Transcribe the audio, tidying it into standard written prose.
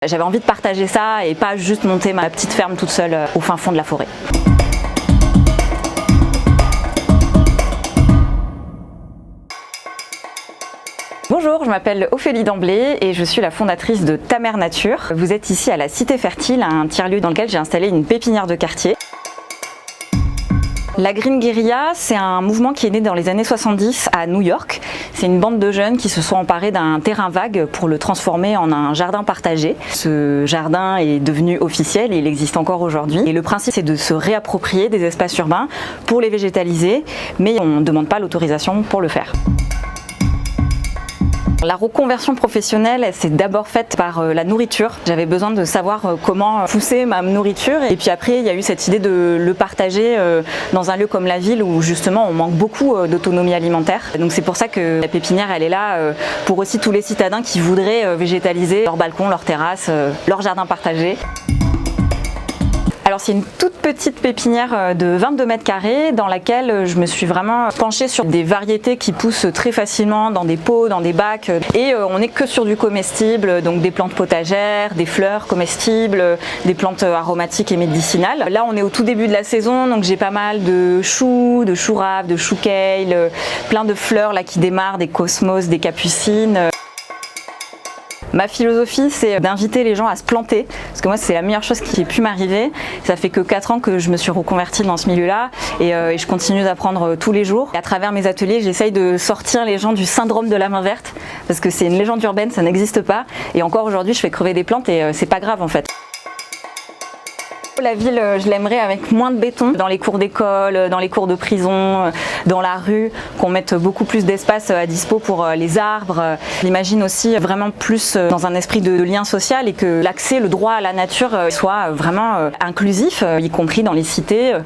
J'avais envie de partager ça et pas juste monter ma petite ferme toute seule au fin fond de la forêt. Bonjour, je m'appelle Ophélie Damblé et je suis la fondatrice de Ta Mère Nature. Vous êtes ici à la Cité Fertile, un tiers-lieu dans lequel j'ai installé une pépinière de quartier. La Green Guérilla, c'est un mouvement qui est né dans les années 70 à New York. C'est une bande de jeunes qui se sont emparés d'un terrain vague pour le transformer en un jardin partagé. Ce jardin est devenu officiel et il existe encore aujourd'hui. Et le principe, c'est de se réapproprier des espaces urbains pour les végétaliser, mais on ne demande pas l'autorisation pour le faire. La reconversion professionnelle, c'est d'abord faite par la nourriture. J'avais besoin de savoir comment pousser ma nourriture et puis après il y a eu cette idée de le partager dans un lieu comme la ville où justement on manque beaucoup d'autonomie alimentaire. Donc c'est pour ça que la pépinière elle est là pour aussi tous les citadins qui voudraient végétaliser leur balcon, leur terrasse, leur jardin partagé. Alors c'est une toute petite pépinière de 22 mètres carrés dans laquelle je me suis vraiment penchée sur des variétés qui poussent très facilement dans des pots, dans des bacs et on n'est que sur du comestible, donc des plantes potagères, des fleurs comestibles, des plantes aromatiques et médicinales. Là on est au tout début de la saison donc j'ai pas mal de choux, de choux raves, de choux kale, plein de fleurs là qui démarrent, des cosmos, des capucines. Ma philosophie, c'est d'inviter les gens à se planter, parce que moi, c'est la meilleure chose qui ait pu m'arriver. Ça fait que 4 ans que je me suis reconvertie dans ce milieu-là et je continue d'apprendre tous les jours. Et à travers mes ateliers, j'essaye de sortir les gens du syndrome de la main verte, parce que c'est une légende urbaine, ça n'existe pas. Et encore aujourd'hui, je fais crever des plantes et c'est pas grave en fait. La ville, je l'aimerais avec moins de béton, dans les cours d'école, dans les cours de prison, dans la rue, qu'on mette beaucoup plus d'espace à dispo pour les arbres. J'imagine aussi vraiment plus dans un esprit de lien social et que l'accès, le droit à la nature soit vraiment inclusif, y compris dans les cités.